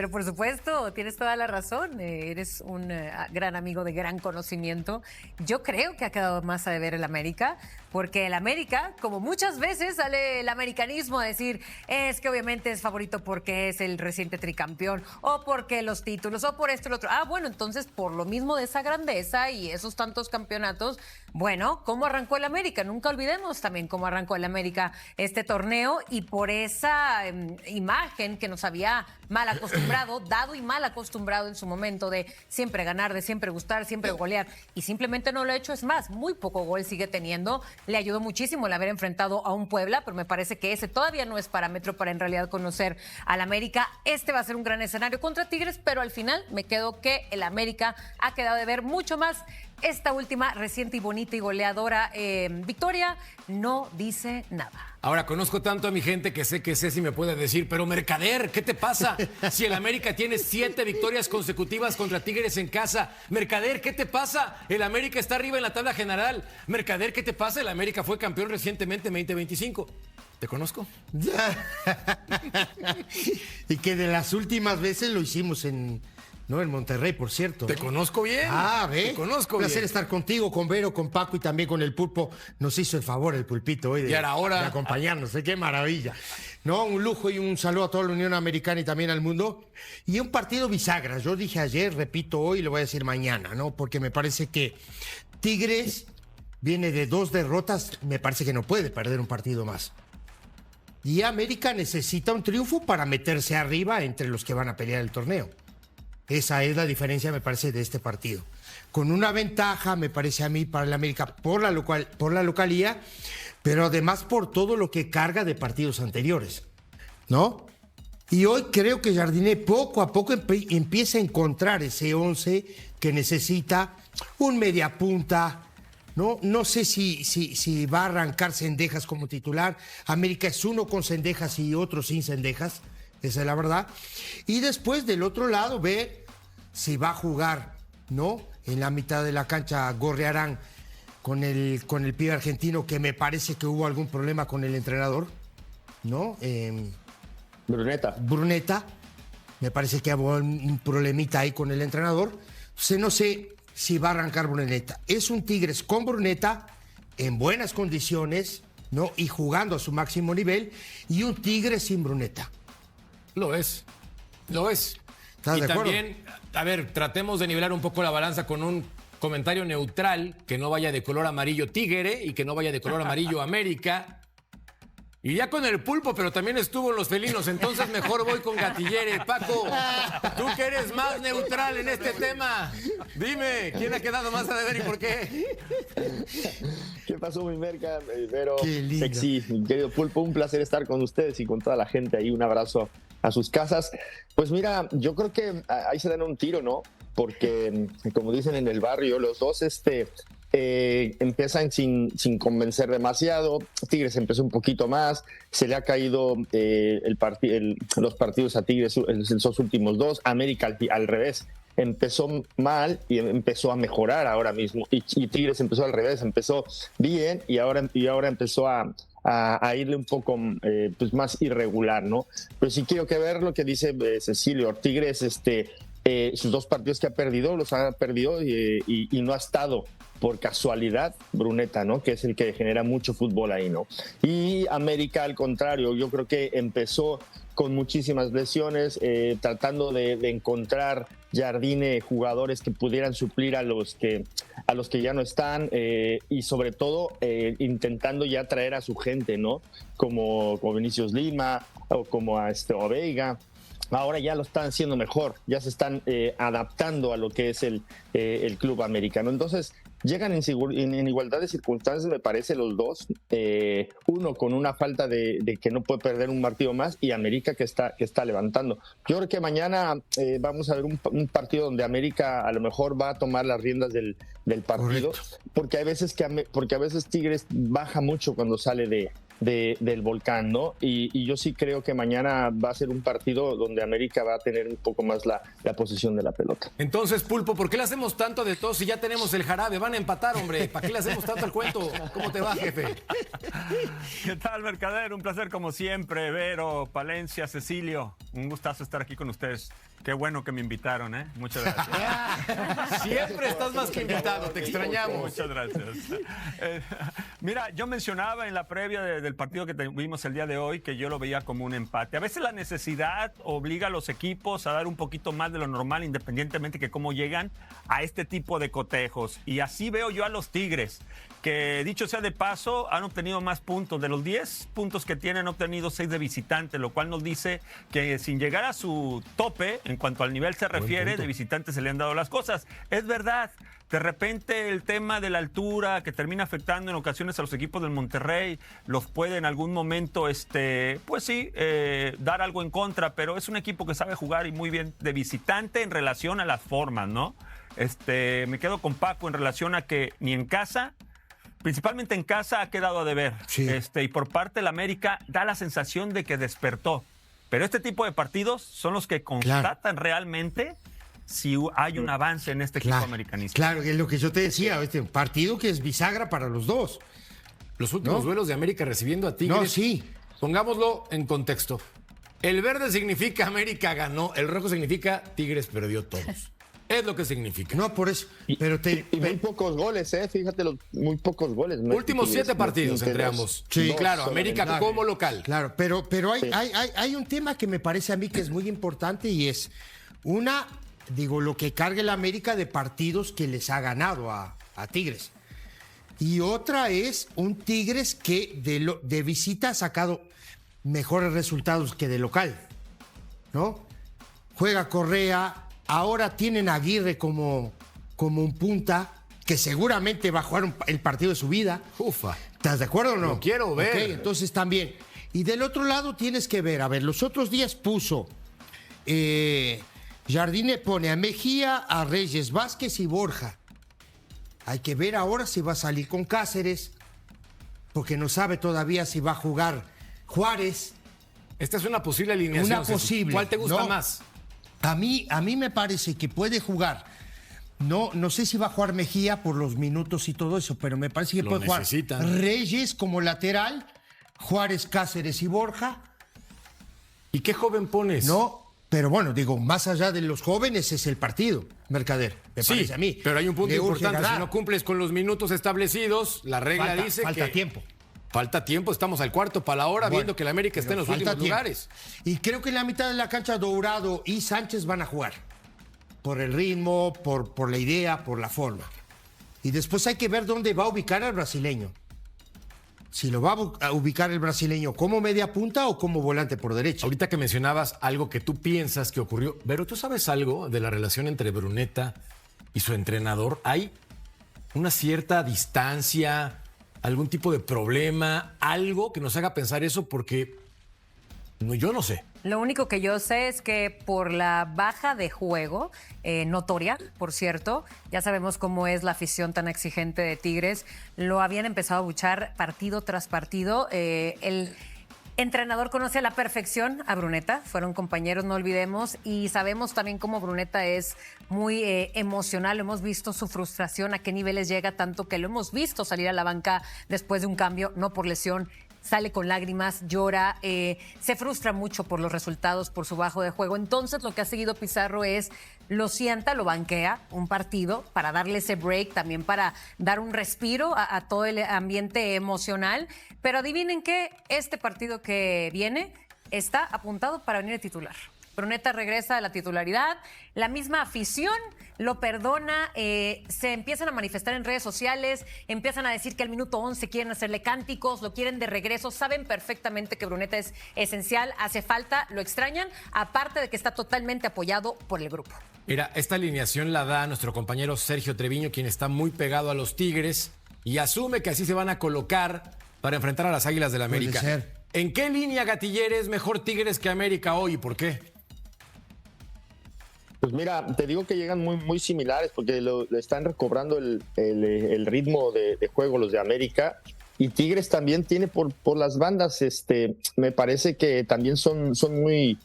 Pero por supuesto, tienes toda la razón. Eres un gran amigo de gran conocimiento. Yo creo que ha quedado más a deber el América, porque el América, como muchas veces sale el americanismo a decir, es que obviamente es favorito porque es el reciente tricampeón, o porque los títulos, o por esto y lo otro. Ah, bueno, entonces por lo mismo de esa grandeza y esos tantos campeonatos, bueno, ¿cómo arrancó el América? Nunca olvidemos también cómo arrancó el América este torneo, y por esa imagen que nos había mal acostumbrado, dado y mal acostumbrado en su momento de siempre ganar, de siempre gustar, siempre golear, y simplemente no lo ha hecho. Es más, muy poco gol sigue teniendo. Le ayudó muchísimo el haber enfrentado a un Puebla, pero me parece que ese todavía no es parámetro para en realidad conocer al América. Este va a ser un gran escenario contra Tigres, pero al final me quedo que el América ha quedado de ver mucho más. Esta última reciente y bonita y goleadora victoria no dice nada. Ahora, conozco tanto a mi gente que sé si me puede decir, pero Mercader, ¿qué te pasa? Si el América tiene 7 victorias consecutivas contra Tigres en casa. Mercader, ¿qué te pasa? El América está arriba en la tabla general. Mercader, ¿qué te pasa? El América fue campeón recientemente en 2025. ¿Te conozco? Y que de las últimas veces lo hicimos en Monterrey, por cierto. Te conozco bien. ¿Ve? Te conozco Un placer bien. estar contigo, con Vero, con Paco y también con el Pulpo. Nos hizo el favor el Pulpito hoy de acompañarnos. ¡Qué maravilla! No, un lujo y un saludo a toda la Unión Americana y también al mundo. Y un partido bisagra. Yo dije ayer, repito hoy y lo voy a decir mañana, ¿no? Porque me parece que Tigres viene de 2 derrotas. Me parece que no puede perder un partido más. Y América necesita un triunfo para meterse arriba entre los que van a pelear el torneo. Esa es la diferencia, me parece, de este partido. Con una ventaja, me parece a mí, para el América por la localía, pero además por todo lo que carga de partidos anteriores, ¿no? Y hoy creo que Jardiné poco a poco empieza a encontrar ese 11 que necesita, un mediapunta, ¿no? No sé si va a arrancar Cendejas como titular. América es uno con Cendejas y otro sin Cendejas. Esa es la verdad. Y después del otro lado ver si va a jugar, ¿no? En la mitad de la cancha Gorriarán con el pibe argentino, que me parece que hubo algún problema con el entrenador, ¿no? Bruneta. Me parece que hubo un problemita ahí con el entrenador. No sé si va a arrancar Bruneta. Es un Tigres con Bruneta en buenas condiciones, ¿no? Y jugando a su máximo nivel, y un Tigres sin Bruneta. Lo es. ¿Estás y de acuerdo? también, a ver, tratemos de nivelar un poco la balanza con un comentario neutral, que no vaya de color amarillo Tigre y que no vaya de color amarillo América. Y ya con el Pulpo, pero también estuvo los felinos, entonces mejor voy con Gatillere. Paco, tú que eres más neutral en este tema, dime, ¿quién ha quedado más a deber y por qué? ¿Qué pasó, mi merca? Vero, Qué lindo. sexy, mi querido Pulpo, un placer estar con ustedes y con toda la gente ahí. Un abrazo a sus casas. Pues mira, yo creo que ahí se dan un tiro, ¿no? Porque, como dicen en el barrio, los dos empiezan sin convencer demasiado. Tigres empezó un poquito más, se le ha caído los partidos a Tigres en esos últimos 2. América al revés, empezó mal y empezó a mejorar ahora mismo, y Tigres empezó al revés, empezó bien y ahora empezó a irle un poco pues más irregular, ¿no? Pero sí quiero que ver lo que dice Cecilio. Tigres, sus 2 partidos que ha perdido, los ha perdido y no ha estado por casualidad Bruneta, ¿no? Que es el que genera mucho fútbol ahí, ¿no? Y América, al contrario, yo creo que empezó con muchísimas lesiones, tratando de encontrar Jardine jugadores que pudieran suplir a los que ya no están, y sobre todo intentando ya traer a su gente, ¿no? Como Vinicius Lima o como a Veiga. Ahora ya lo están haciendo mejor, ya se están adaptando a lo que es el club americano. Entonces, llegan en igualdad de circunstancias, me parece, los dos. Uno con una falta de que no puede perder un partido más, y América que está levantando. Yo creo que mañana vamos a ver un partido donde América a lo mejor va a tomar las riendas del partido. Correcto. Porque hay veces porque a veces Tigres baja mucho cuando sale del volcán, ¿no? Y yo sí creo que mañana va a ser un partido donde América va a tener un poco más la posesión de la pelota. Entonces, Pulpo, ¿por qué le hacemos tanto de tos si ya tenemos el jarabe? Van a empatar, hombre. ¿Para qué le hacemos tanto al cuento? ¿Cómo te va, jefe? ¿Qué tal, Mercader? Un placer como siempre. Vero, Palencia, Cecilio. Un gustazo estar aquí con ustedes. Qué bueno que me invitaron, ¿eh? Muchas gracias. Siempre estás más que invitado, te extrañamos. Muchas gracias. Mira, yo mencionaba en la previa del partido que tuvimos el día de hoy que yo lo veía como un empate. A veces la necesidad obliga a los equipos a dar un poquito más de lo normal, independientemente que cómo llegan a este tipo de cotejos. Y así veo yo a los Tigres, que dicho sea de paso, han obtenido más puntos. De los 10 puntos que tienen, han obtenido 6 de visitante, lo cual nos dice que sin llegar a su tope, en cuanto al nivel se refiere, de visitantes se le han dado las cosas. Es verdad, de repente el tema de la altura que termina afectando en ocasiones a los equipos del Monterrey, los puede en algún momento, pues sí, dar algo en contra, pero es un equipo que sabe jugar y muy bien de visitante en relación a las formas, ¿no? Me quedo con Paco en relación a que ni en casa, principalmente en casa, ha quedado a deber. Sí. Y por parte del América da la sensación de que despertó. Pero este tipo de partidos son los que constatan realmente si hay un avance en este equipo americanista. Claro, es lo que yo te decía, un partido que es bisagra para los dos. Los últimos duelos de América recibiendo a Tigres. No, sí. Pongámoslo en contexto. El verde significa América ganó, el rojo significa Tigres perdió todos. Es lo que significa. No, por eso. Pero muy pocos goles, fíjate, muy pocos goles. Últimos 7 partidos entre ambos. Sí, claro, América como local. Claro, pero hay un tema que me parece a mí que es muy importante y es lo que carga el América de partidos que les ha ganado a Tigres. Y otra es un Tigres que de visita ha sacado mejores resultados que de local, ¿no? Juega Correa. Ahora tienen a Aguirre como un punta que seguramente va a jugar el partido de su vida. Ufa. ¿Estás de acuerdo o no? Lo quiero ver. Okay, entonces también. Y del otro lado tienes que ver, los otros días puso Jardine pone a Mejía, a Reyes Vázquez y Borja. Hay que ver ahora si va a salir con Cáceres, porque no sabe todavía si va a jugar Juárez. Esta es una posible alineación. Una posible. ¿Cuál te gusta más? A mí me parece que puede jugar. No sé si va a jugar Mejía por los minutos y todo eso, pero me parece que puede jugar Reyes como lateral, Juárez, Cáceres y Borja. ¿Y qué joven pones? No, pero bueno, más allá de los jóvenes es el partido, Mercader, me parece a mí. Pero hay un punto importante, si no cumples con los minutos establecidos, la regla dice que... Falta tiempo. Falta tiempo, estamos al cuarto para la hora, viendo que el América está en los últimos lugares. Y creo que en la mitad de la cancha Dourado y Sánchez van a jugar. Por el ritmo, por la idea, por la forma. Y después hay que ver dónde va a ubicar al brasileño. Si lo va a ubicar el brasileño como media punta o como volante por derecha. Ahorita que mencionabas algo que tú piensas que ocurrió, pero ¿tú sabes algo de la relación entre Bruneta y su entrenador? ¿Hay una cierta distancia, algún tipo de problema, algo que nos haga pensar eso? Porque yo no sé. Lo único que yo sé es que por la baja de juego, notoria, por cierto, ya sabemos cómo es la afición tan exigente de Tigres, lo habían empezado a buchar partido tras partido. El entrenador conoce a la perfección a Bruneta, fueron compañeros, no olvidemos, y sabemos también cómo Bruneta es muy emocional, hemos visto su frustración, a qué niveles llega, tanto que lo hemos visto salir a la banca después de un cambio, no por lesión, sale con lágrimas, llora, se frustra mucho por los resultados, por su bajo de juego. Entonces lo que ha seguido Pizarro es, lo sienta, lo banquea un partido para darle ese break, también para dar un respiro a todo el ambiente emocional. Pero adivinen qué, este partido que viene está apuntado para venir de titular. Bruneta regresa a la titularidad, la misma afición lo perdona, se empiezan a manifestar en redes sociales, empiezan a decir que al minuto 11 quieren hacerle cánticos, lo quieren de regreso, saben perfectamente que Bruneta es esencial, hace falta, lo extrañan, aparte de que está totalmente apoyado por el grupo. Mira, esta alineación la da nuestro compañero Sergio Treviño, quien está muy pegado a los Tigres y asume que así se van a colocar para enfrentar a las Águilas del América. Puede ser. ¿En qué línea, Gatiller, es mejor Tigres que América hoy y por qué? Pues mira, te digo que llegan muy similares porque le están recobrando el ritmo de juego los de América, y Tigres también tiene por las bandas, me parece que también son muy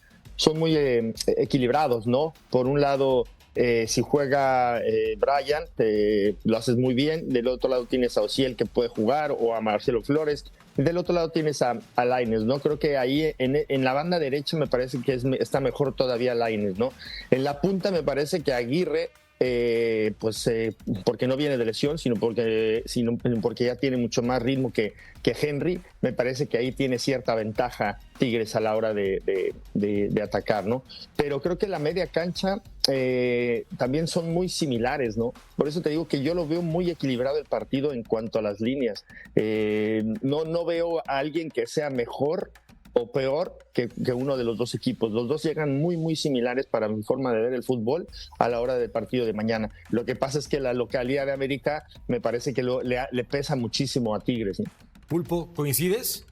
equilibrados, ¿no? Por un lado, si juega Brian, lo haces muy bien, del otro lado tienes a Ociel que puede jugar, o a Marcelo Flores, Del otro lado tienes a Lainez, ¿no? Creo que ahí en la banda derecha me parece que está mejor todavía Lainez, ¿no? En la punta me parece que Aguirre, porque no viene de lesión, sino porque ya tiene mucho más ritmo que Henry, me parece que ahí tiene cierta ventaja Tigres a la hora de atacar, ¿no? Pero creo que la media cancha también son muy similares, ¿no? Por eso te digo que yo lo veo muy equilibrado el partido en cuanto a las líneas. No veo a alguien que sea mejor o peor que uno de los dos equipos. Los dos llegan muy, muy similares para mi forma de ver el fútbol a la hora del partido de mañana. Lo que pasa es que la localidad de América me parece que le pesa muchísimo a Tigres, ¿no? Pulpo, ¿coincides?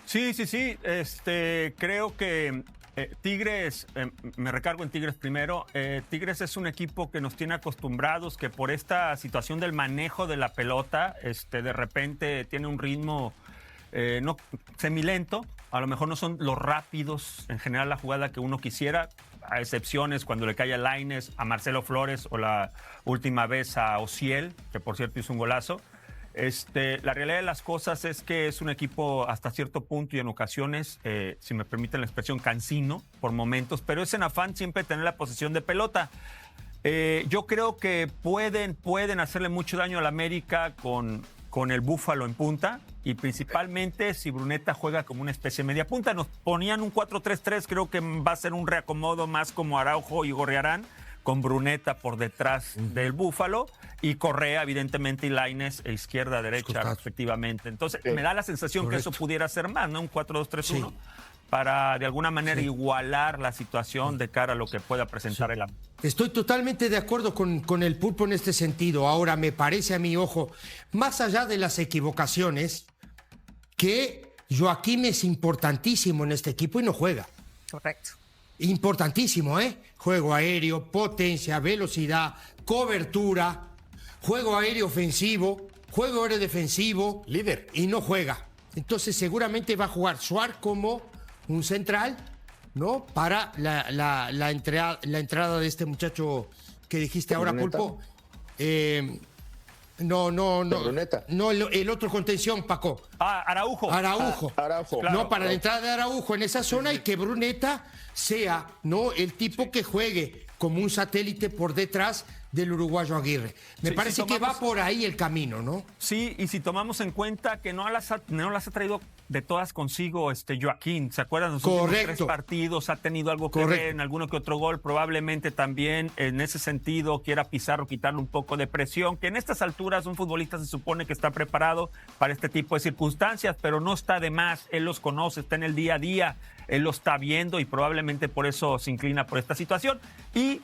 Sí. Creo que Tigres, me recargo en Tigres primero. Tigres es un equipo que nos tiene acostumbrados, que por esta situación del manejo de la pelota, de repente tiene un ritmo no semilento. A lo mejor no son los rápidos en general la jugada que uno quisiera, a excepciones cuando le cae a Lainez, a Marcelo Flores o la última vez a Ociel, que por cierto hizo un golazo. La realidad de las cosas es que es un equipo hasta cierto punto y en ocasiones, si me permiten la expresión, cansino por momentos, pero es en afán siempre tener la posesión de pelota. Yo creo que pueden hacerle mucho daño al América con el Búfalo en punta y principalmente si Bruneta juega como una especie de media punta. Nos ponían un 4-3-3, creo que va a ser un reacomodo más como Araujo y Gorriarán, con Bruneta por detrás del Búfalo y Correa, evidentemente, y Lainez izquierda-derecha, respectivamente. Entonces, me da la sensación que eso pudiera ser más, ¿no? Un 4-2-3-1, para de alguna manera igualar la situación de cara a lo que pueda presentar el América. Estoy totalmente de acuerdo con el Pulpo en este sentido. Ahora, me parece a mi ojo, más allá de las equivocaciones, que Joaquín es importantísimo en este equipo y no juega. Correcto. Importantísimo, ¿eh? Juego aéreo, potencia, velocidad, cobertura, juego aéreo ofensivo, juego aéreo defensivo. Líder. Y no juega. Entonces seguramente va a jugar Suárez como un central, ¿no? Para la entrada de este muchacho que dijiste ahora, Bruneta. Pulpo. No, Bruneta. no, el otro contención, Paco. Araujo. Araujo. Araujo. Claro, No, para la entrada de Araujo en esa zona y que Bruneta sea, ¿no?, el tipo que juegue como un satélite por detrás del uruguayo Aguirre. Me parece que va por ahí el camino, ¿no? Sí, y si tomamos en cuenta que no las ha traído de todas consigo Joaquín, ¿se acuerdan? Los últimos 3 partidos ha tenido algo que ver en alguno que otro gol, probablemente también en ese sentido quiera Pizarro quitarle un poco de presión, que en estas alturas un futbolista se supone que está preparado para este tipo de circunstancias, pero no está de más, él los conoce, está en el día a día, él lo está viendo y probablemente por eso se inclina por esta situación. Y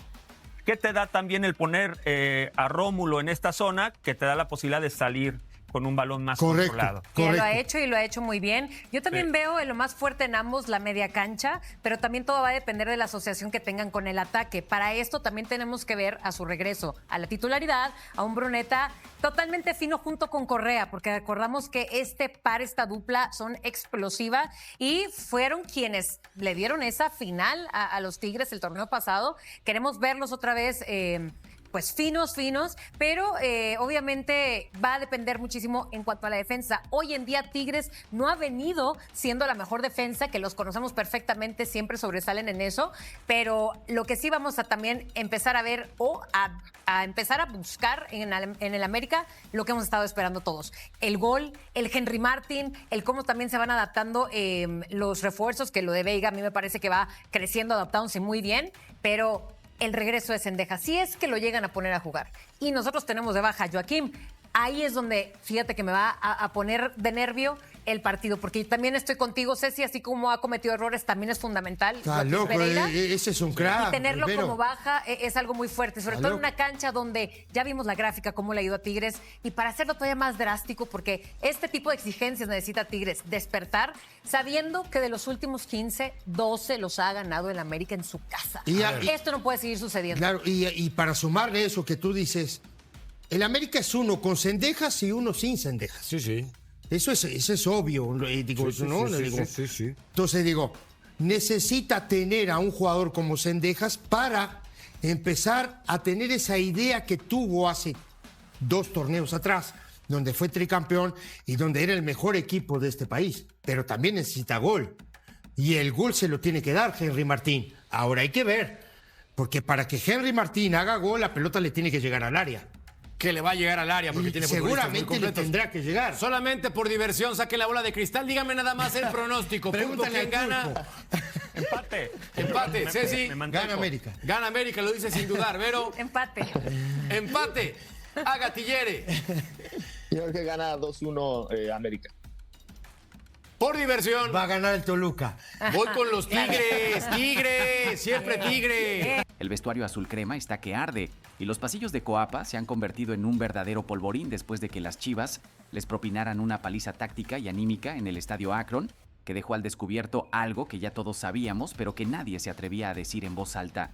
¿qué te da también el poner a Rómulo en esta zona? Que te da la posibilidad de salir con un balón más controlado. Que lo ha hecho y lo ha hecho muy bien. Yo también veo en lo más fuerte en ambos la media cancha, pero también todo va a depender de la asociación que tengan con el ataque. Para esto también tenemos que ver a su regreso a la titularidad, a un Bruneta totalmente fino junto con Correa, porque recordamos que esta dupla son explosiva y fueron quienes le dieron esa final a los Tigres el torneo pasado. Queremos verlos otra vez pues finos, pero obviamente va a depender muchísimo en cuanto a la defensa. Hoy en día Tigres no ha venido siendo la mejor defensa, que los conocemos perfectamente, siempre sobresalen en eso, pero lo que sí vamos a también empezar a ver o a empezar a buscar en el América lo que hemos estado esperando todos. El gol, el Henry Martin, el cómo también se van adaptando los refuerzos, que lo de Veiga a mí me parece que va creciendo, adaptándose muy bien, pero el regreso de Cendejas, si es que lo llegan a poner a jugar. Y nosotros tenemos de baja a Joaquín. Ahí es donde, fíjate que me va a poner de nervio el partido, porque también estoy contigo, Ceci, así como ha cometido errores, también es fundamental. Está loco, ese es un crack. Y tenerlo Rivero como baja es algo muy fuerte, sobre todo en una cancha donde ya vimos la gráfica, cómo le ha ido a Tigres, y para hacerlo todavía más drástico, porque este tipo de exigencias necesita Tigres despertar, sabiendo que de los últimos 15, 12 los ha ganado el América en su casa. Esto no puede seguir sucediendo. Claro, y para sumarle eso que tú dices, el América es uno con Cendejas y uno sin Cendejas. Sí. Eso es obvio. Digo, sí, ¿no? Sí. Entonces digo, necesita tener a un jugador como Cendejas para empezar a tener esa idea que tuvo hace 2 torneos atrás, donde fue tricampeón y donde era el mejor equipo de este país. Pero también necesita gol. Y el gol se lo tiene que dar Henry Martín. Ahora hay que ver, porque para que Henry Martín haga gol, la pelota le tiene que llegar al área. Que le va a llegar al área porque tiene seguramente le tendrá que llegar. Solamente por diversión saque la bola de cristal. Dígame nada más el pronóstico. Pregúntale ¿Quién gana? Empate. Ceci. Gana América. Gana América, lo dice sin dudar. Vero. Empate. Haga Tillere. Yo creo que gana 2-1 América. Por diversión. Va a ganar el Toluca. Voy con los Tigres. Tigre. Siempre Tigre. El vestuario azul crema está que arde y los pasillos de Coapa se han convertido en un verdadero polvorín después de que las Chivas les propinaran una paliza táctica y anímica en el estadio Akron, que dejó al descubierto algo que ya todos sabíamos, pero que nadie se atrevía a decir en voz alta.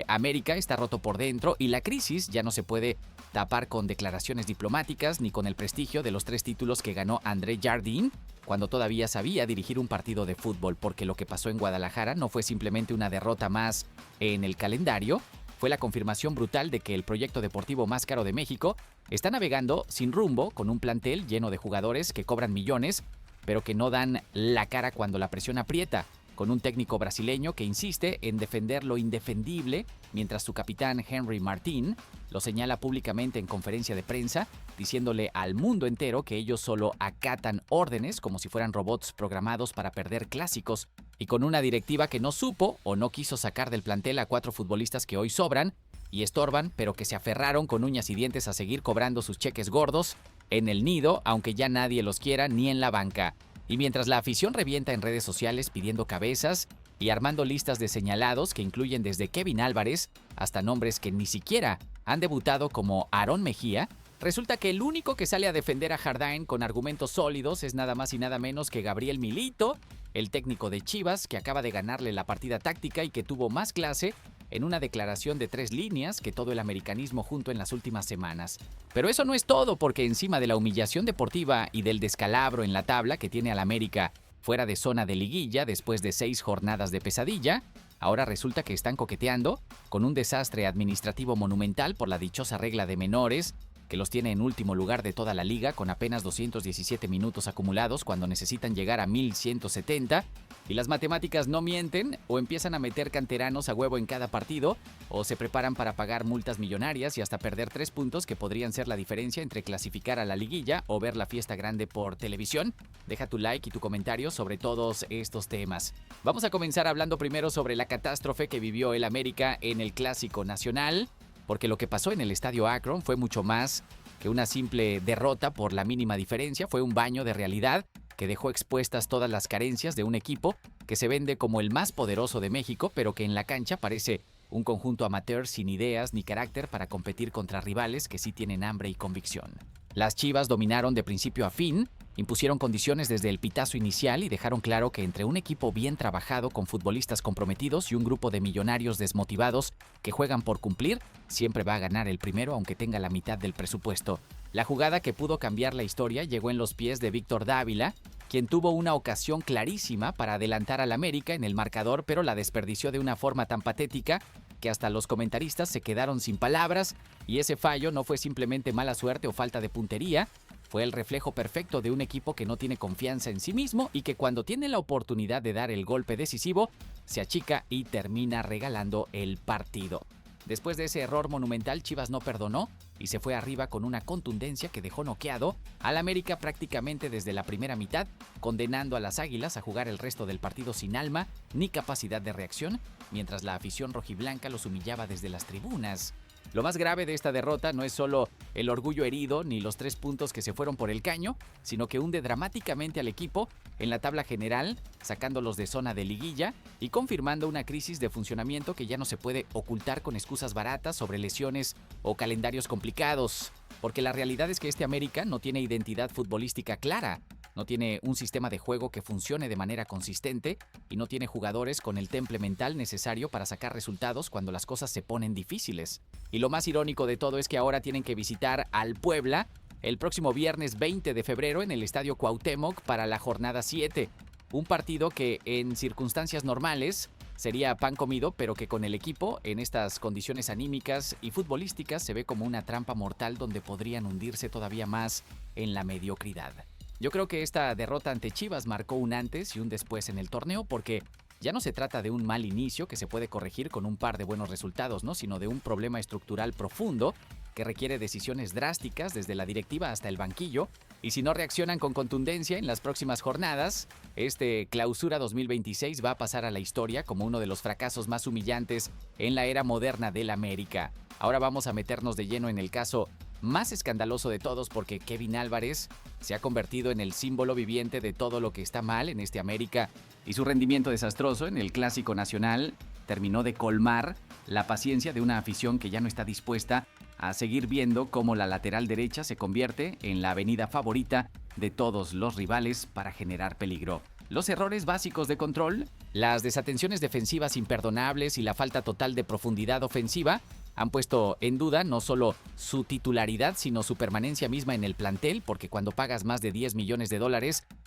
América está roto por dentro y la crisis ya no se puede tapar con declaraciones diplomáticas ni con el prestigio de los 3 títulos que ganó André Jardine cuando todavía sabía dirigir un partido de fútbol, porque lo que pasó en Guadalajara no fue simplemente una derrota más en el calendario, fue la confirmación brutal de que el proyecto deportivo más caro de México está navegando sin rumbo con un plantel lleno de jugadores que cobran millones, pero que no dan la cara cuando la presión aprieta, con un técnico brasileño que insiste en defender lo indefendible, mientras su capitán Henry Martín lo señala públicamente en conferencia de prensa, diciéndole al mundo entero que ellos solo acatan órdenes como si fueran robots programados para perder clásicos, y con una directiva que no supo o no quiso sacar del plantel a 4 futbolistas que hoy sobran y estorban, pero que se aferraron con uñas y dientes a seguir cobrando sus cheques gordos en el nido, aunque ya nadie los quiera ni en la banca. Y mientras la afición revienta en redes sociales pidiendo cabezas y armando listas de señalados que incluyen desde Kevin Álvarez hasta nombres que ni siquiera han debutado como Aarón Mejía, resulta que el único que sale a defender a Jardine con argumentos sólidos es nada más y nada menos que Gabriel Milito, el técnico de Chivas, que acaba de ganarle la partida táctica y que tuvo más clase en una declaración de 3 líneas que todo el americanismo junto en las últimas semanas. Pero eso no es todo, porque encima de la humillación deportiva y del descalabro en la tabla que tiene al América fuera de zona de liguilla después de 6 jornadas de pesadilla, ahora resulta que están coqueteando con un desastre administrativo monumental por la dichosa regla de menores, que los tiene en último lugar de toda la liga con apenas 217 minutos acumulados cuando necesitan llegar a 1170, y las matemáticas no mienten, o empiezan a meter canteranos a huevo en cada partido, o se preparan para pagar multas millonarias y hasta perder 3 puntos que podrían ser la diferencia entre clasificar a la liguilla o ver la fiesta grande por televisión. Deja tu like y tu comentario sobre todos estos temas. Vamos a comenzar hablando primero sobre la catástrofe que vivió el América en el Clásico Nacional, porque lo que pasó en el estadio Akron fue mucho más que una simple derrota por la mínima diferencia, fue un baño de realidad que dejó expuestas todas las carencias de un equipo que se vende como el más poderoso de México, pero que en la cancha parece un conjunto amateur sin ideas ni carácter para competir contra rivales que sí tienen hambre y convicción. Las Chivas dominaron de principio a fin, impusieron condiciones desde el pitazo inicial y dejaron claro que entre un equipo bien trabajado con futbolistas comprometidos y un grupo de millonarios desmotivados que juegan por cumplir, siempre va a ganar el primero aunque tenga la mitad del presupuesto. La jugada que pudo cambiar la historia llegó en los pies de Víctor Dávila, quien tuvo una ocasión clarísima para adelantar al América en el marcador, pero la desperdició de una forma tan patética que hasta los comentaristas se quedaron sin palabras, y ese fallo no fue simplemente mala suerte o falta de puntería, fue el reflejo perfecto de un equipo que no tiene confianza en sí mismo y que cuando tiene la oportunidad de dar el golpe decisivo, se achica y termina regalando el partido. Después de ese error monumental, Chivas no perdonó y se fue arriba con una contundencia que dejó noqueado al América prácticamente desde la primera mitad, condenando a las Águilas a jugar el resto del partido sin alma ni capacidad de reacción, mientras la afición rojiblanca los humillaba desde las tribunas. Lo más grave de esta derrota no es solo el orgullo herido ni los 3 puntos que se fueron por el caño, sino que hunde dramáticamente al equipo en la tabla general, sacándolos de zona de liguilla y confirmando una crisis de funcionamiento que ya no se puede ocultar con excusas baratas sobre lesiones o calendarios complicados. Porque la realidad es que este América no tiene identidad futbolística clara, no tiene un sistema de juego que funcione de manera consistente y no tiene jugadores con el temple mental necesario para sacar resultados cuando las cosas se ponen difíciles. Y lo más irónico de todo es que ahora tienen que visitar al Puebla el próximo viernes 20 de febrero en el Estadio Cuauhtémoc para la jornada 7. Un partido que en circunstancias normales sería pan comido, pero que con el equipo, en estas condiciones anímicas y futbolísticas, se ve como una trampa mortal donde podrían hundirse todavía más en la mediocridad. Yo creo que esta derrota ante Chivas marcó un antes y un después en el torneo, porque ya no se trata de un mal inicio que se puede corregir con un par de buenos resultados, ¿no? Sino de un problema estructural profundo que requiere decisiones drásticas desde la directiva hasta el banquillo, y si no reaccionan con contundencia en las próximas jornadas, este Clausura 2026 va a pasar a la historia como uno de los fracasos más humillantes en la era moderna del América. Ahora vamos a meternos de lleno en el caso más escandaloso de todos, porque Kevin Álvarez se ha convertido en el símbolo viviente de todo lo que está mal en este América, y su rendimiento desastroso en el Clásico Nacional terminó de colmar la paciencia de una afición que ya no está dispuesta a seguir viendo cómo la lateral derecha se convierte en la avenida favorita de todos los rivales para generar peligro. Los errores básicos de control, las desatenciones defensivas imperdonables y la falta total de profundidad ofensiva han puesto en duda no solo su titularidad, sino su permanencia misma en el plantel, porque cuando pagas más de $10 millones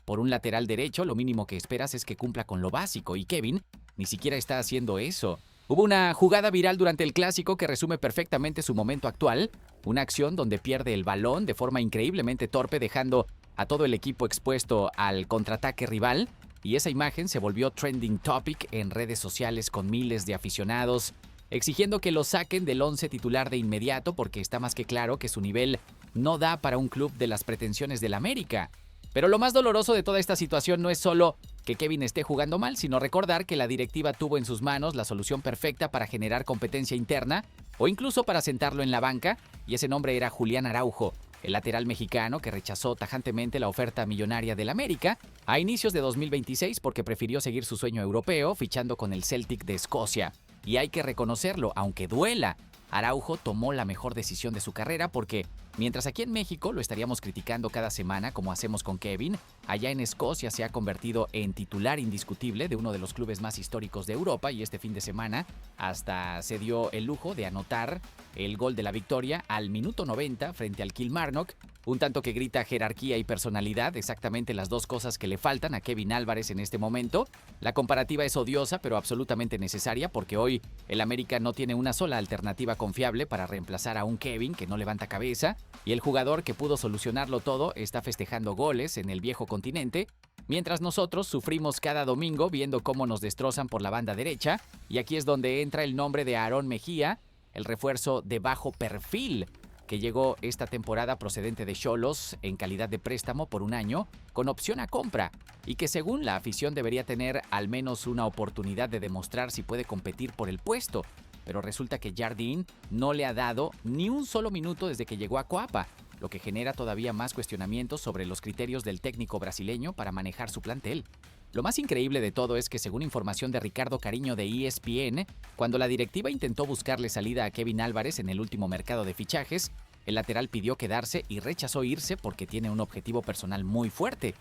por un lateral derecho, lo mínimo que esperas es que cumpla con lo básico, y Kevin ni siquiera está haciendo eso. Hubo una jugada viral durante el Clásico que resume perfectamente su momento actual, una acción donde pierde el balón de forma increíblemente torpe, dejando a todo el equipo expuesto al contraataque rival, y esa imagen se volvió trending topic en redes sociales con miles de aficionados exigiendo que lo saquen del 11 titular de inmediato, porque está más que claro que su nivel no da para un club de las pretensiones del América. Pero lo más doloroso de toda esta situación no es solo que Kevin esté jugando mal, sino recordar que la directiva tuvo en sus manos la solución perfecta para generar competencia interna o incluso para sentarlo en la banca, y ese nombre era Julián Araujo, el lateral mexicano que rechazó tajantemente la oferta millonaria del América a inicios de 2026 porque prefirió seguir su sueño europeo fichando con el Celtic de Escocia. Y hay que reconocerlo, aunque duela, Araujo tomó la mejor decisión de su carrera, porque mientras aquí en México lo estaríamos criticando cada semana como hacemos con Kevin, allá en Escocia se ha convertido en titular indiscutible de uno de los clubes más históricos de Europa, y este fin de semana hasta se dio el lujo de anotar el gol de la victoria al minuto 90 frente al Kilmarnock, un tanto que grita jerarquía y personalidad, exactamente las dos cosas que le faltan a Kevin Álvarez en este momento. La comparativa es odiosa, pero absolutamente necesaria, porque hoy el América no tiene una sola alternativa confiable para reemplazar a un Kevin que no levanta cabeza, y el jugador que pudo solucionarlo todo está festejando goles en el viejo continente, mientras nosotros sufrimos cada domingo viendo cómo nos destrozan por la banda derecha, y aquí es donde entra el nombre de Aarón Mejía, el refuerzo de bajo perfil que llegó esta temporada procedente de Xolos en calidad de préstamo por un año con opción a compra, y que según la afición debería tener al menos una oportunidad de demostrar si puede competir por el puesto. Pero resulta que Jardín no le ha dado ni un solo minuto desde que llegó a Coapa, lo que genera todavía más cuestionamientos sobre los criterios del técnico brasileño para manejar su plantel. Lo más increíble de todo es que, según información de Ricardo Cariño de ESPN, cuando la directiva intentó buscarle salida a Kevin Álvarez en el último mercado de fichajes, el lateral pidió quedarse y rechazó irse porque tiene un objetivo personal muy fuerte: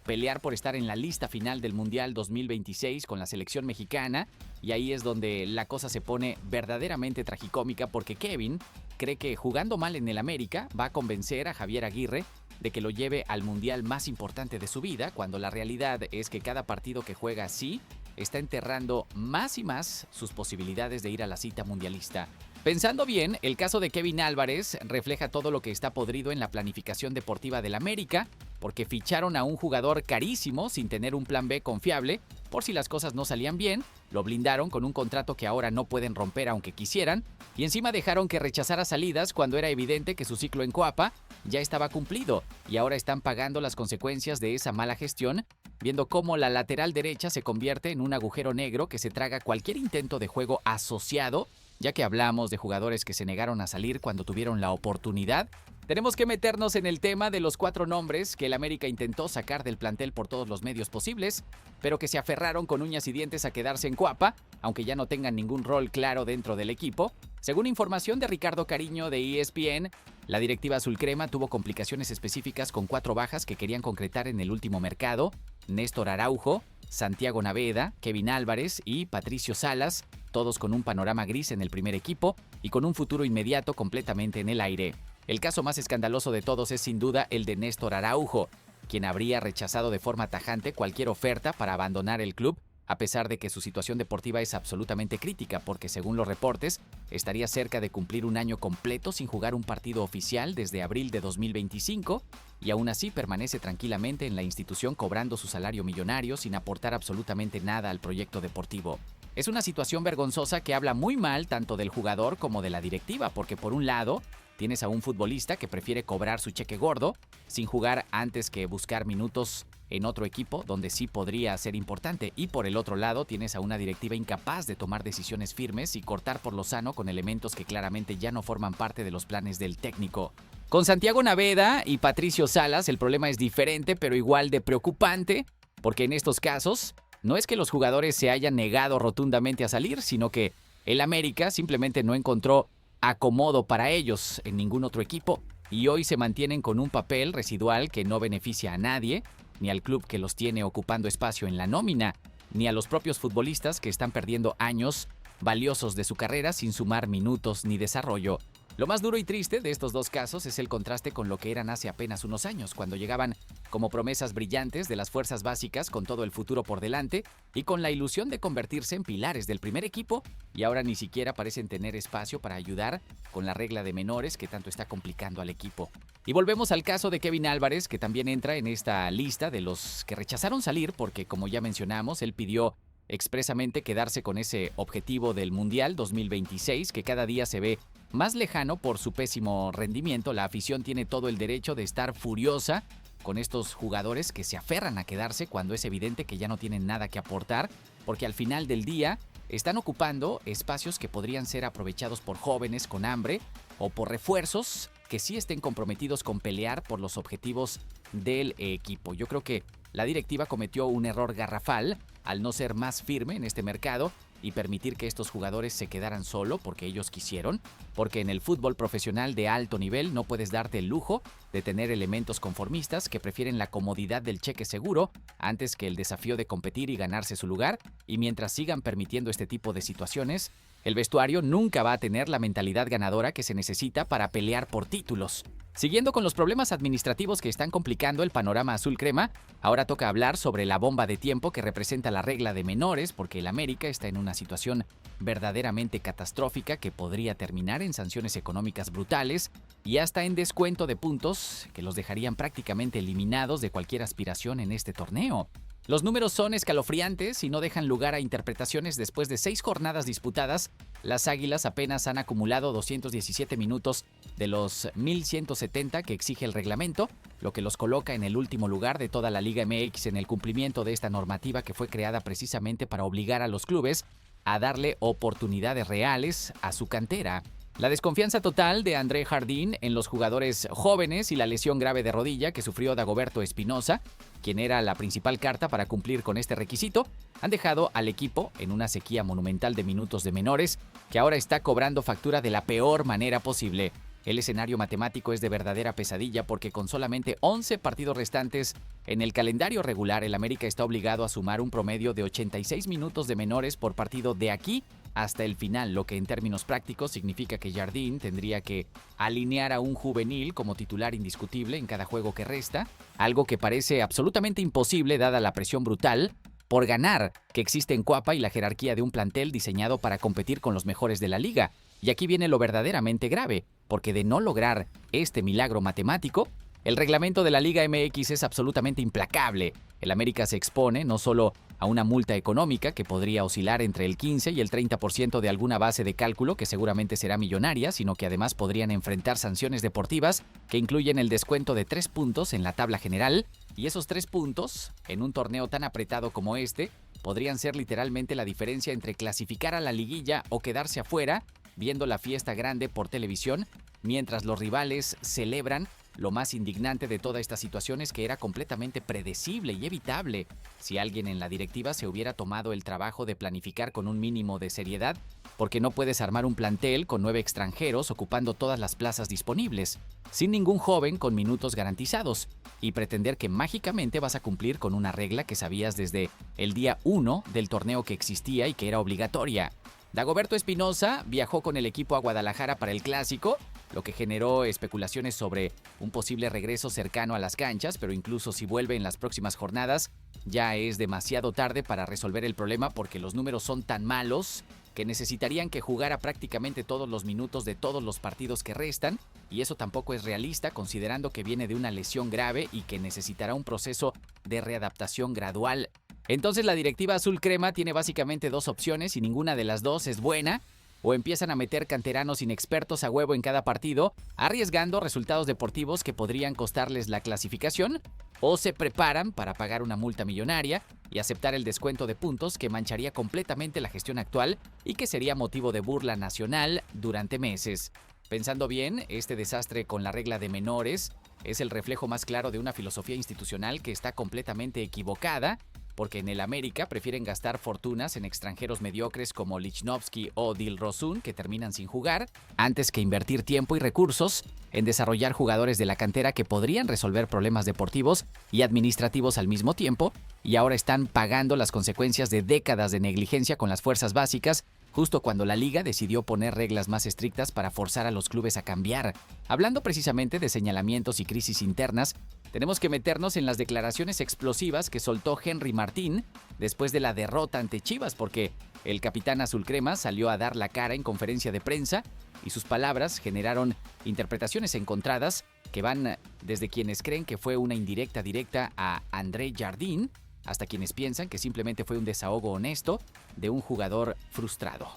pelear por estar en la lista final del Mundial 2026 con la selección mexicana, y ahí es donde la cosa se pone verdaderamente tragicómica, porque Kevin cree que jugando mal en el América va a convencer a Javier Aguirre de que lo lleve al mundial más importante de su vida, cuando la realidad es que cada partido que juega así está enterrando más y más sus posibilidades de ir a la cita mundialista. Pensando bien, el caso de Kevin Álvarez refleja todo lo que está podrido en la planificación deportiva del América, porque ficharon a un jugador carísimo sin tener un plan B confiable por si las cosas no salían bien, lo blindaron con un contrato que ahora no pueden romper aunque quisieran, y encima dejaron que rechazara salidas cuando era evidente que su ciclo en Coapa ya estaba cumplido, y ahora están pagando las consecuencias de esa mala gestión, viendo cómo la lateral derecha se convierte en un agujero negro que se traga cualquier intento de juego asociado. Ya que hablamos de jugadores que se negaron a salir cuando tuvieron la oportunidad, tenemos que meternos en el tema de los 4 nombres que el América intentó sacar del plantel por todos los medios posibles, pero que se aferraron con uñas y dientes a quedarse en Coapa, aunque ya no tengan ningún rol claro dentro del equipo. Según información de Ricardo Cariño de ESPN, la directiva azulcrema tuvo complicaciones específicas con 4 bajas que querían concretar en el último mercado: Néstor Araujo, Santiago Naveda, Kevin Álvarez y Patricio Salas, todos con un panorama gris en el primer equipo y con un futuro inmediato completamente en el aire. El caso más escandaloso de todos es sin duda el de Néstor Araujo, quien habría rechazado de forma tajante cualquier oferta para abandonar el club a pesar de que su situación deportiva es absolutamente crítica, porque según los reportes, estaría cerca de cumplir un año completo sin jugar un partido oficial desde abril de 2025, y aún así permanece tranquilamente en la institución cobrando su salario millonario sin aportar absolutamente nada al proyecto deportivo. Es una situación vergonzosa que habla muy mal tanto del jugador como de la directiva, porque por un lado, tienes a un futbolista que prefiere cobrar su cheque gordo sin jugar antes que buscar minutos en otro equipo donde sí podría ser importante, y por el otro lado tienes a una directiva incapaz de tomar decisiones firmes y cortar por lo sano con elementos que claramente ya no forman parte de los planes del técnico. Con Santiago Naveda y Patricio Salas el problema es diferente, pero igual de preocupante, porque en estos casos no es que los jugadores se hayan negado rotundamente a salir, sino que el América simplemente no encontró acomodo para ellos en ningún otro equipo, y hoy se mantienen con un papel residual que no beneficia a nadie, ni al club que los tiene ocupando espacio en la nómina, ni a los propios futbolistas que están perdiendo años valiosos de su carrera sin sumar minutos ni desarrollo. Lo más duro y triste de estos dos casos es el contraste con lo que eran hace apenas unos años, cuando llegaban como promesas brillantes de las fuerzas básicas con todo el futuro por delante y con la ilusión de convertirse en pilares del primer equipo, y ahora ni siquiera parecen tener espacio para ayudar con la regla de menores que tanto está complicando al equipo. Y volvemos al caso de Kevin Álvarez, que también entra en esta lista de los que rechazaron salir porque, como ya mencionamos, él pidió expresamente quedarse con ese objetivo del Mundial 2026, que cada día se ve más lejano por su pésimo rendimiento. La afición tiene todo el derecho de estar furiosa con estos jugadores que se aferran a quedarse cuando es evidente que ya no tienen nada que aportar, porque al final del día están ocupando espacios que podrían ser aprovechados por jóvenes con hambre o por refuerzos que sí estén comprometidos con pelear por los objetivos del equipo. Yo creo que la directiva cometió un error garrafal al no ser más firme en este mercado y permitir que estos jugadores se quedaran solo porque ellos quisieron, porque en el fútbol profesional de alto nivel no puedes darte el lujo de tener elementos conformistas que prefieren la comodidad del cheque seguro antes que el desafío de competir y ganarse su lugar, y mientras sigan permitiendo este tipo de situaciones, el vestuario nunca va a tener la mentalidad ganadora que se necesita para pelear por títulos. Siguiendo con los problemas administrativos que están complicando el panorama azul crema, ahora toca hablar sobre la bomba de tiempo que representa la regla de menores, porque el América está en una situación verdaderamente catastrófica que podría terminar en sanciones económicas brutales y hasta en descuento de puntos que los dejarían prácticamente eliminados de cualquier aspiración en este torneo. Los números son escalofriantes y no dejan lugar a interpretaciones. Después de 6 jornadas disputadas, las Águilas apenas han acumulado 217 minutos de los 1,170 que exige el reglamento, lo que los coloca en el último lugar de toda la Liga MX en el cumplimiento de esta normativa que fue creada precisamente para obligar a los clubes a darle oportunidades reales a su cantera. La desconfianza total de André Jardín en los jugadores jóvenes y la lesión grave de rodilla que sufrió Dagoberto Espinosa, quien era la principal carta para cumplir con este requisito, han dejado al equipo en una sequía monumental de minutos de menores que ahora está cobrando factura de la peor manera posible. El escenario matemático es de verdadera pesadilla porque con solamente 11 partidos restantes en el calendario regular, el América está obligado a sumar un promedio de 86 minutos de menores por partido de aquí hasta el final, lo que en términos prácticos significa que Jardín tendría que alinear a un juvenil como titular indiscutible en cada juego que resta, algo que parece absolutamente imposible dada la presión brutal por ganar que existe en Cuapa y la jerarquía de un plantel diseñado para competir con los mejores de la liga. Y aquí viene lo verdaderamente grave, porque de no lograr este milagro matemático, el reglamento de la Liga MX es absolutamente implacable. El América se expone no solo a una multa económica que podría oscilar entre el 15 y el 30% de alguna base de cálculo que seguramente será millonaria, sino que además podrían enfrentar sanciones deportivas que incluyen el descuento de 3 puntos en la tabla general, y esos 3 puntos, en un torneo tan apretado como este, podrían ser literalmente la diferencia entre clasificar a la liguilla o quedarse afuera, viendo la fiesta grande por televisión, mientras los rivales celebran. Lo más indignante de toda esta situación es que era completamente predecible y evitable si alguien en la directiva se hubiera tomado el trabajo de planificar con un mínimo de seriedad, porque no puedes armar un plantel con 9 extranjeros ocupando todas las plazas disponibles, sin ningún joven con minutos garantizados, y pretender que mágicamente vas a cumplir con una regla que sabías desde el día 1 del torneo que existía y que era obligatoria. Dagoberto Espinosa viajó con el equipo a Guadalajara para el Clásico lo que generó especulaciones sobre un posible regreso cercano a las canchas, pero incluso si vuelve en las próximas jornadas, ya es demasiado tarde para resolver el problema porque los números son tan malos que necesitarían que jugara prácticamente todos los minutos de todos los partidos que restan, y eso tampoco es realista considerando que viene de una lesión grave y que necesitará un proceso de readaptación gradual. Entonces la directiva azul crema tiene básicamente dos opciones y ninguna de las dos es buena. O empiezan a meter canteranos inexpertos a huevo en cada partido, arriesgando resultados deportivos que podrían costarles la clasificación, o se preparan para pagar una multa millonaria y aceptar el descuento de puntos que mancharía completamente la gestión actual y que sería motivo de burla nacional durante meses. Pensando bien, este desastre con la regla de menores es el reflejo más claro de una filosofía institucional que está completamente equivocada, porque en el América prefieren gastar fortunas en extranjeros mediocres como Lichnowsky o Dilrosun, que terminan sin jugar, antes que invertir tiempo y recursos en desarrollar jugadores de la cantera que podrían resolver problemas deportivos y administrativos al mismo tiempo, y ahora están pagando las consecuencias de décadas de negligencia con las fuerzas básicas, justo cuando la liga decidió poner reglas más estrictas para forzar a los clubes a cambiar. Hablando precisamente de señalamientos y crisis internas, tenemos que meternos en las declaraciones explosivas que soltó Henry Martín después de la derrota ante Chivas, porque el capitán azulcrema salió a dar la cara en conferencia de prensa y sus palabras generaron interpretaciones encontradas que van desde quienes creen que fue una indirecta directa a André Jardín hasta quienes piensan que simplemente fue un desahogo honesto de un jugador frustrado.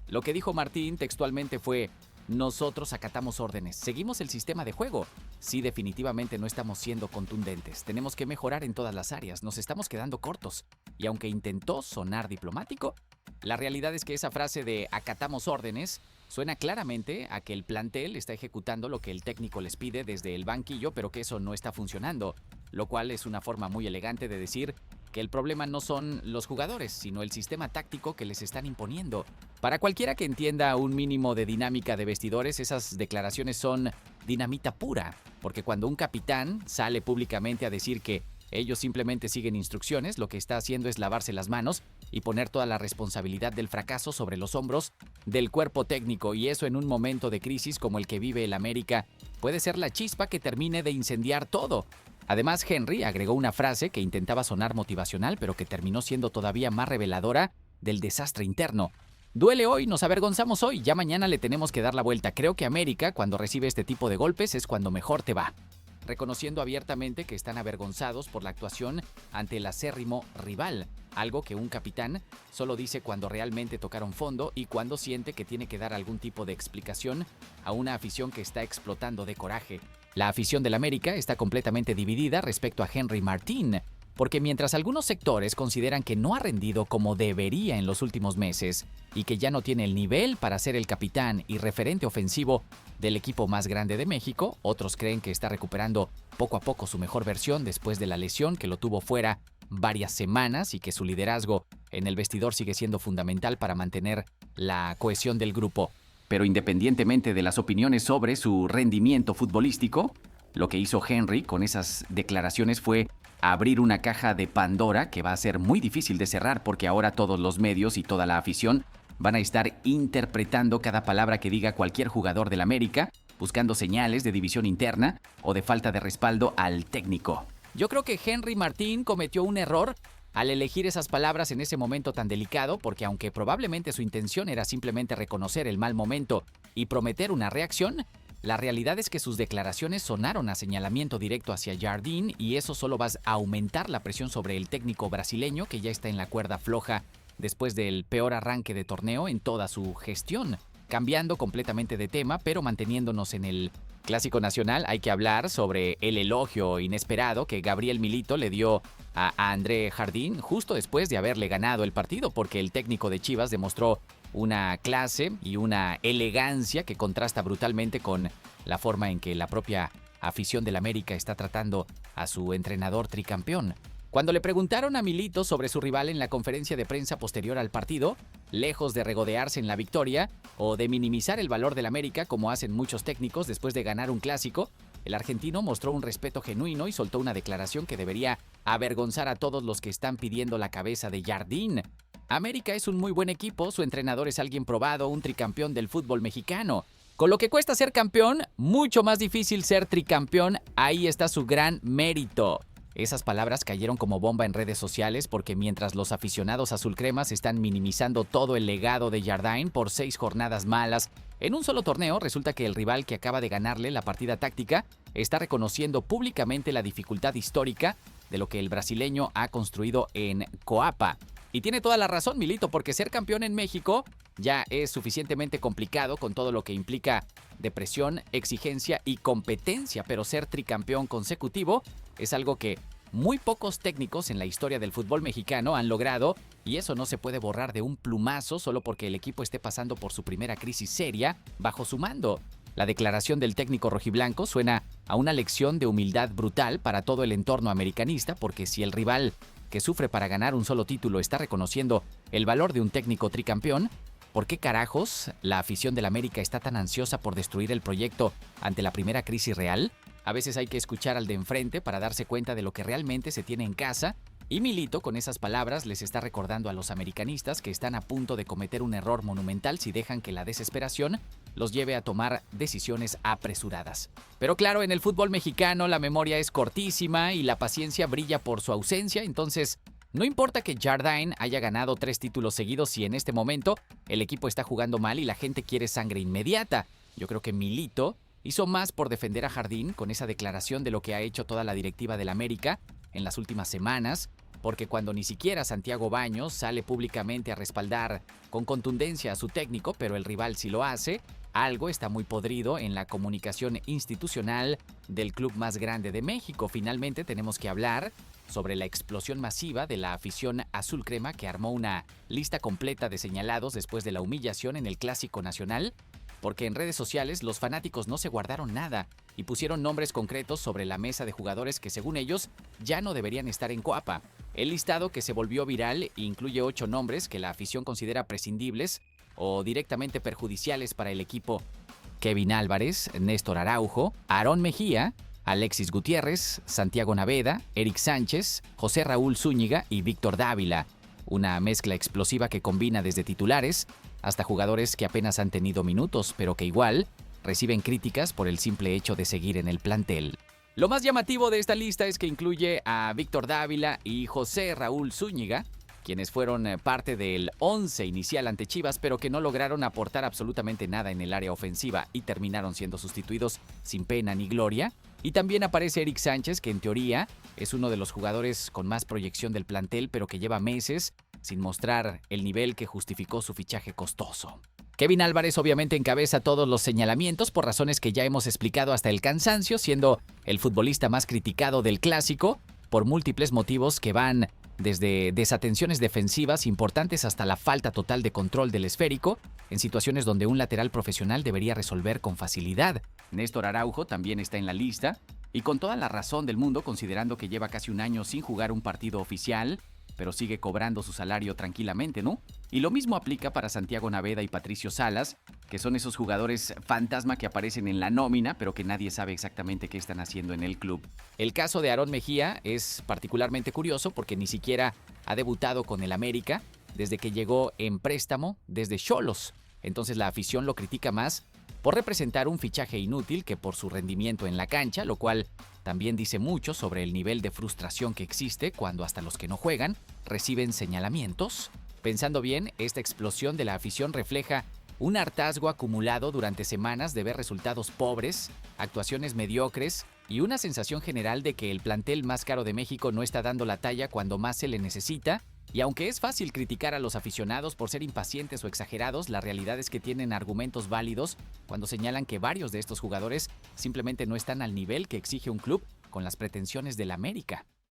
Lo que dijo Martín textualmente fue: nosotros acatamos órdenes, seguimos el sistema de juego. Sí, definitivamente no estamos siendo contundentes, tenemos que mejorar en todas las áreas, nos estamos quedando cortos. Y aunque intentó sonar diplomático, la realidad es que esa frase de acatamos órdenes suena claramente a que el plantel está ejecutando lo que el técnico les pide desde el banquillo, pero que eso no está funcionando, lo cual es una forma muy elegante de decir que el problema no son los jugadores, sino el sistema táctico que les están imponiendo. Para cualquiera que entienda un mínimo de dinámica de vestidores, esas declaraciones son dinamita pura, porque cuando un capitán sale públicamente a decir que ellos simplemente siguen instrucciones, lo que está haciendo es lavarse las manos y poner toda la responsabilidad del fracaso sobre los hombros del cuerpo técnico, y eso en un momento de crisis como el que vive el América puede ser la chispa que termine de incendiar todo. Además, Henry agregó una frase que intentaba sonar motivacional, pero que terminó siendo todavía más reveladora del desastre interno. Duele hoy, nos avergonzamos hoy, ya mañana le tenemos que dar la vuelta. Creo que América, cuando recibe este tipo de golpes, es cuando mejor te va. Reconociendo abiertamente que están avergonzados por la actuación ante el acérrimo rival, algo que un capitán solo dice cuando realmente tocaron fondo y cuando siente que tiene que dar algún tipo de explicación a una afición que está explotando de coraje. La afición del América está completamente dividida respecto a Henry Martín, porque mientras algunos sectores consideran que no ha rendido como debería en los últimos meses y que ya no tiene el nivel para ser el capitán y referente ofensivo del equipo más grande de México, otros creen que está recuperando poco a poco su mejor versión después de la lesión que lo tuvo fuera varias semanas y que su liderazgo en el vestidor sigue siendo fundamental para mantener la cohesión del grupo. Pero independientemente de las opiniones sobre su rendimiento futbolístico, lo que hizo Henry con esas declaraciones fue abrir una caja de Pandora que va a ser muy difícil de cerrar, porque ahora todos los medios y toda la afición van a estar interpretando cada palabra que diga cualquier jugador del América, buscando señales de división interna o de falta de respaldo al técnico. Yo creo que Henry Martín cometió un error al elegir esas palabras en ese momento tan delicado, porque aunque probablemente su intención era simplemente reconocer el mal momento y prometer una reacción, la realidad es que sus declaraciones sonaron a señalamiento directo hacia Jardín, y eso solo va a aumentar la presión sobre el técnico brasileño, que ya está en la cuerda floja después del peor arranque de torneo en toda su gestión. Cambiando completamente de tema, pero manteniéndonos en el Clásico Nacional, hay que hablar sobre el elogio inesperado que Gabriel Milito le dio a André Jardín justo después de haberle ganado el partido, porque el técnico de Chivas demostró una clase y una elegancia que contrasta brutalmente con la forma en que la propia afición del América está tratando a su entrenador tricampeón. Cuando le preguntaron a Milito sobre su rival en la conferencia de prensa posterior al partido, lejos de regodearse en la victoria o de minimizar el valor del América como hacen muchos técnicos después de ganar un clásico, el argentino mostró un respeto genuino y soltó una declaración que debería avergonzar a todos los que están pidiendo la cabeza de Jardín. América es un muy buen equipo, su entrenador es alguien probado, un tricampeón del fútbol mexicano. Con lo que cuesta ser campeón, mucho más difícil ser tricampeón, ahí está su gran mérito. Esas palabras cayeron como bomba en redes sociales porque mientras los aficionados azulcremas están minimizando todo el legado de Jardine por 6 jornadas malas, en un solo torneo resulta que el rival que acaba de ganarle la partida táctica está reconociendo públicamente la dificultad histórica de lo que el brasileño ha construido en Coapa. Y tiene toda la razón, Milito, porque ser campeón en México ya es suficientemente complicado con todo lo que implica de presión, exigencia y competencia, pero ser tricampeón consecutivo es algo que muy pocos técnicos en la historia del fútbol mexicano han logrado, y eso no se puede borrar de un plumazo solo porque el equipo esté pasando por su primera crisis seria bajo su mando. La declaración del técnico rojiblanco suena a una lección de humildad brutal para todo el entorno americanista, porque si el rival que sufre para ganar un solo título está reconociendo el valor de un técnico tricampeón, ¿por qué carajos la afición del América está tan ansiosa por destruir el proyecto ante la primera crisis real? A veces hay que escuchar al de enfrente para darse cuenta de lo que realmente se tiene en casa, y Milito con esas palabras les está recordando a los americanistas que están a punto de cometer un error monumental si dejan que la desesperación los lleve a tomar decisiones apresuradas. Pero claro, en el fútbol mexicano la memoria es cortísima y la paciencia brilla por su ausencia, entonces no importa que Jardine haya ganado 3 títulos seguidos si en este momento el equipo está jugando mal y la gente quiere sangre inmediata. Yo creo que Milito hizo más por defender a Jardín con esa declaración de lo que ha hecho toda la directiva del América en las últimas semanas, porque cuando ni siquiera Santiago Baños sale públicamente a respaldar con contundencia a su técnico, pero el rival sí lo hace, algo está muy podrido en la comunicación institucional del club más grande de México. Finalmente tenemos que hablar sobre la explosión masiva de la afición azul crema que armó una lista completa de señalados después de la humillación en el Clásico Nacional, porque en redes sociales los fanáticos no se guardaron nada y pusieron nombres concretos sobre la mesa de jugadores que según ellos ya no deberían estar en Coapa. El listado, que se volvió viral, incluye 8 nombres que la afición considera prescindibles o directamente perjudiciales para el equipo: Kevin Álvarez, Néstor Araujo, Aarón Mejía, Alexis Gutiérrez, Santiago Naveda, Eric Sánchez, José Raúl Zúñiga y Víctor Dávila. Una mezcla explosiva que combina desde titulares hasta jugadores que apenas han tenido minutos, pero que igual reciben críticas por el simple hecho de seguir en el plantel. Lo más llamativo de esta lista es que incluye a Víctor Dávila y José Raúl Zúñiga, quienes fueron parte del 11 inicial ante Chivas, pero que no lograron aportar absolutamente nada en el área ofensiva y terminaron siendo sustituidos sin pena ni gloria. Y también aparece Eric Sánchez, que en teoría es uno de los jugadores con más proyección del plantel, pero que lleva meses sin mostrar el nivel que justificó su fichaje costoso. Kevin Álvarez obviamente encabeza todos los señalamientos por razones que ya hemos explicado hasta el cansancio, siendo el futbolista más criticado del clásico por múltiples motivos que van desde desatenciones defensivas importantes hasta la falta total de control del esférico, en situaciones donde un lateral profesional debería resolver con facilidad. Néstor Araujo también está en la lista, y con toda la razón del mundo, considerando que lleva casi un año sin jugar un partido oficial, pero sigue cobrando su salario tranquilamente, ¿no? Y lo mismo aplica para Santiago Naveda y Patricio Salas, que son esos jugadores fantasma que aparecen en la nómina, pero que nadie sabe exactamente qué están haciendo en el club. El caso de Aarón Mejía es particularmente curioso porque ni siquiera ha debutado con el América desde que llegó en préstamo desde Xolos. Entonces la afición lo critica más por representar un fichaje inútil que por su rendimiento en la cancha, lo cual también dice mucho sobre el nivel de frustración que existe cuando hasta los que no juegan reciben señalamientos. Pensando bien, esta explosión de la afición refleja un hartazgo acumulado durante semanas de ver resultados pobres, actuaciones mediocres y una sensación general de que el plantel más caro de México no está dando la talla cuando más se le necesita. Y aunque es fácil criticar a los aficionados por ser impacientes o exagerados, la realidad es que tienen argumentos válidos cuando señalan que varios de estos jugadores simplemente no están al nivel que exige un club con las pretensiones del América.